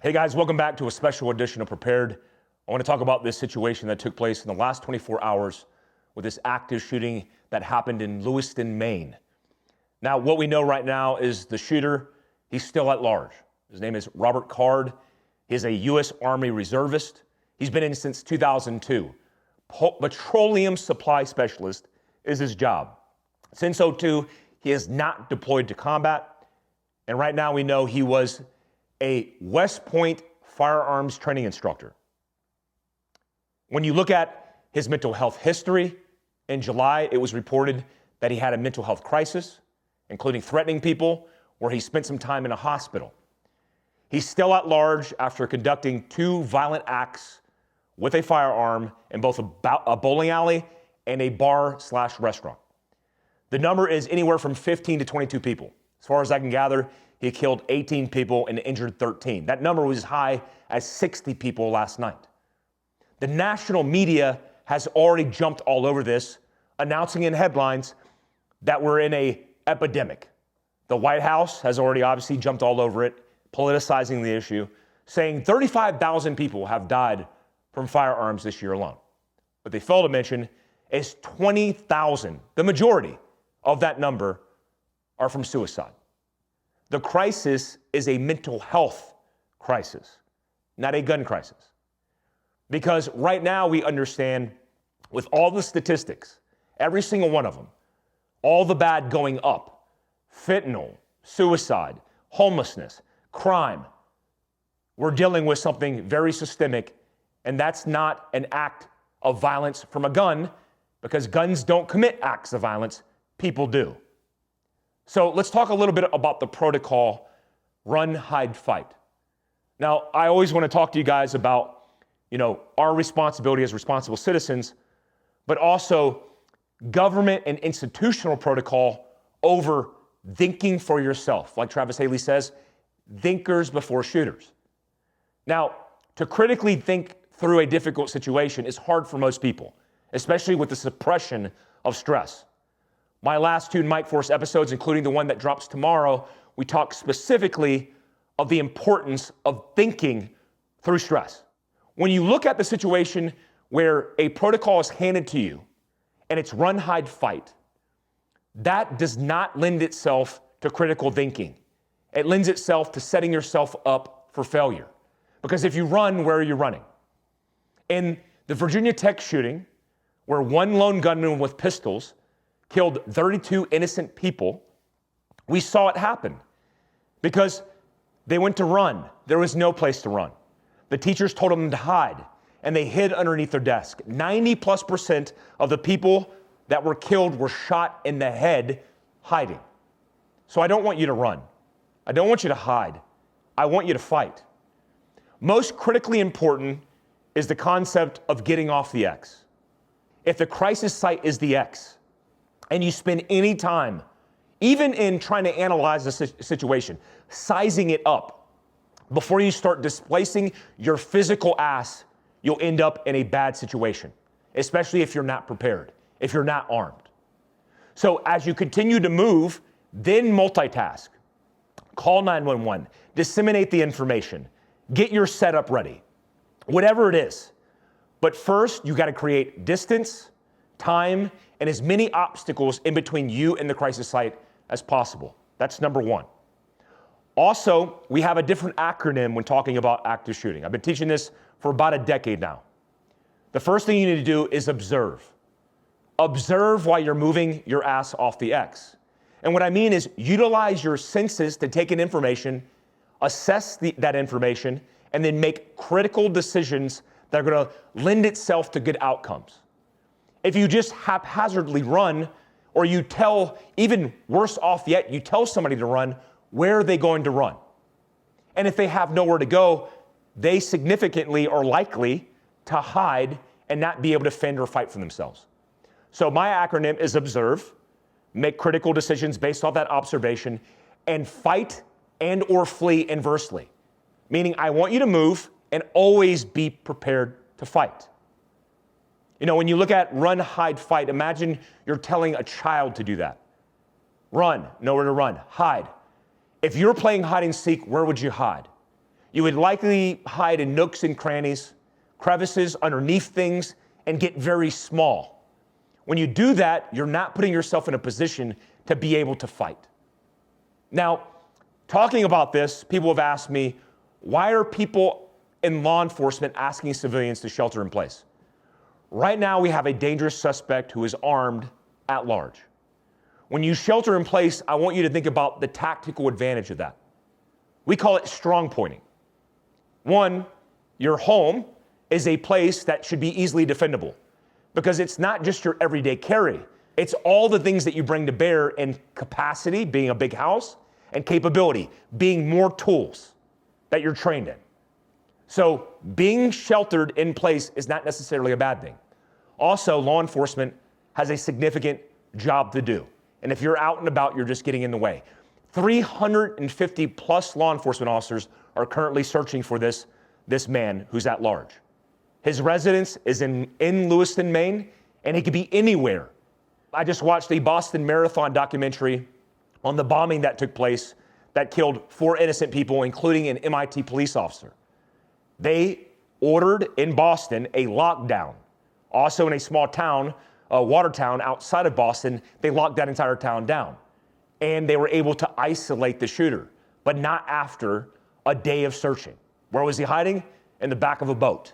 Hey guys, welcome back to a special edition of Prepared. I want to talk about this situation that took place in the last 24 hours with this active shooting that happened in Lewiston, Maine. Now, what we know right now is the shooter, he's still at large. His name is Robert Card. He's a U.S. Army reservist. He's been in since 2002. Petroleum supply specialist is his job. Since '02, he is not deployed to combat. And right now we know he was a West Point firearms training instructor. When you look at his mental health history, in July, it was reported that he had a mental health crisis, including threatening people, where he spent some time in a hospital. He's still at large after conducting 2 violent acts with a firearm in both a bowling alley and a bar/restaurant. The number is anywhere from 15 to 22 people. As far as I can gather, he killed 18 people and injured 13. That number was as high as 60 people last night. The national media has already jumped all over this, announcing in headlines that we're in an epidemic. The White House has already obviously jumped all over it, politicizing the issue, saying 35,000 people have died from firearms this year alone. What they fail to mention is 20,000, the majority of that number, are from suicide. The crisis is a mental health crisis, not a gun crisis. Because right now we understand with all the statistics, every single one of them, all the bad going up, fentanyl, suicide, homelessness, crime, we're dealing with something very systemic, and that's not an act of violence from a gun, because guns don't commit acts of violence, people do. So let's talk a little bit about the protocol, run, hide, fight. Now, I always want to talk to you guys about, our responsibility as responsible citizens, but also government and institutional protocol over thinking for yourself. Like Travis Haley says, thinkers before shooters. Now, to critically think through a difficult situation is hard for most people, especially with the suppression of stress. My last 2 Mike Force episodes, including the one that drops tomorrow, we talk specifically of the importance of thinking through stress. When you look at the situation where a protocol is handed to you and it's run, hide, fight, that does not lend itself to critical thinking. It lends itself to setting yourself up for failure. Because if you run, where are you running? In the Virginia Tech shooting, where one lone gunman with pistols killed 32 innocent people, we saw it happen because they went to run. There was no place to run. The teachers told them to hide, and they hid underneath their desk. 90+% of the people that were killed were shot in the head hiding. So I don't want you to run. I don't want you to hide. I want you to fight. Most critically important is the concept of getting off the X. If the crisis site is the X, and you spend any time, even in trying to analyze the situation, sizing it up, before you start displacing your physical ass, you'll end up in a bad situation, especially if you're not prepared, if you're not armed. So as you continue to move, then multitask. Call 911, disseminate the information, get your setup ready, whatever it is. But first, you gotta create distance, time, and as many obstacles in between you and the crisis site as possible. That's number 1. Also, we have a different acronym when talking about active shooting. I've been teaching this for about a decade now. The first thing you need to do is observe. Observe while you're moving your ass off the X. And what I mean is utilize your senses to take in information, assess that information, and then make critical decisions that are gonna lend itself to good outcomes. If you just haphazardly run, or you tell, even worse off yet, you tell somebody to run, where are they going to run? And if they have nowhere to go, they significantly are likely to hide and not be able to fend or fight for themselves. So my acronym is observe, make critical decisions based off that observation, and fight and or flee inversely. Meaning I want you to move and always be prepared to fight. When you look at run, hide, fight, imagine you're telling a child to do that. Run, nowhere to run. Hide. If you're playing hide and seek, where would you hide? You would likely hide in nooks and crannies, crevices, underneath things, and get very small. When you do that, you're not putting yourself in a position to be able to fight. Now, talking about this, people have asked me, why are people in law enforcement asking civilians to shelter in place? Right now, we have a dangerous suspect who is armed at large. When you shelter in place, I want you to think about the tactical advantage of that. We call it strong pointing. One, your home is a place that should be easily defendable because it's not just your everyday carry. It's all the things that you bring to bear in capacity, being a big house, and capability, being more tools that you're trained in. So being sheltered in place is not necessarily a bad thing. Also, law enforcement has a significant job to do. And if you're out and about, you're just getting in the way. 350 plus law enforcement officers are currently searching for this man who's at large. His residence is in Lewiston, Maine, and he could be anywhere. I just watched the Boston Marathon documentary on the bombing that took place that killed 4 innocent people, including an MIT police officer. They ordered in Boston a lockdown. Also in a small town, Watertown outside of Boston, they locked that entire town down. And they were able to isolate the shooter, but not after a day of searching. Where was he hiding? In the back of a boat.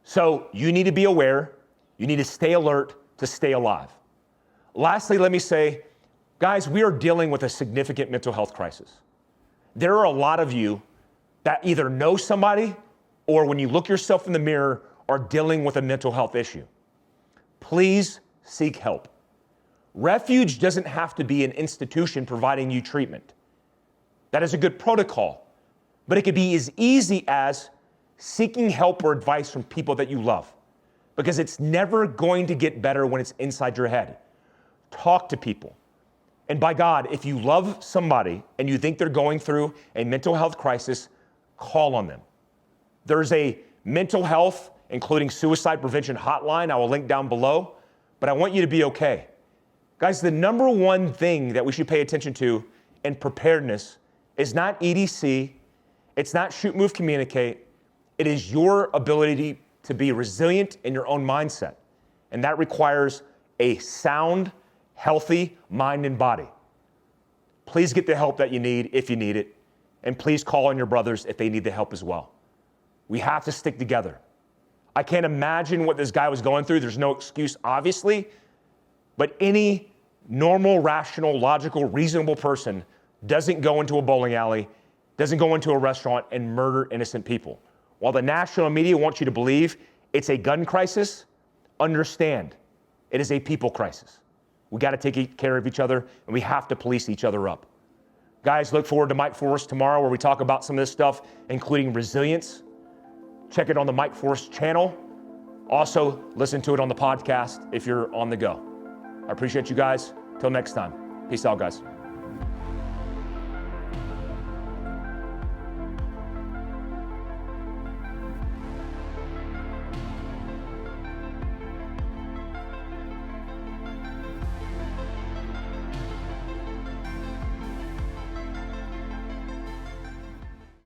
So you need to be aware. You need to stay alert to stay alive. Lastly, let me say, guys, we are dealing with a significant mental health crisis. There are a lot of you that either know somebody or when you look yourself in the mirror are dealing with a mental health issue. Please seek help. Refuge doesn't have to be an institution providing you treatment. That is a good protocol, but it could be as easy as seeking help or advice from people that you love, because it's never going to get better when it's inside your head. Talk to people. And by God, if you love somebody and you think they're going through a mental health crisis, call on them. There's a mental health, including suicide prevention hotline I will link down below, but I want you to be okay. Guys, the number one thing that we should pay attention to in preparedness is not EDC, it's not shoot, move, communicate. It is your ability to be resilient in your own mindset. And that requires a sound, healthy mind and body. Please get the help that you need if you need it. And please call on your brothers if they need the help as well. We have to stick together. I can't imagine what this guy was going through. There's no excuse, obviously. But any normal, rational, logical, reasonable person doesn't go into a bowling alley, doesn't go into a restaurant and murder innocent people. While the national media wants you to believe it's a gun crisis, understand it is a people crisis. We got to take care of each other, and we have to police each other up. Guys, look forward to Mike Forrest tomorrow, where we talk about some of this stuff, including resilience. Check it on the Mike Forrest channel. Also, listen to it on the podcast if you're on the go. I appreciate you guys. Till next time. Peace out, guys.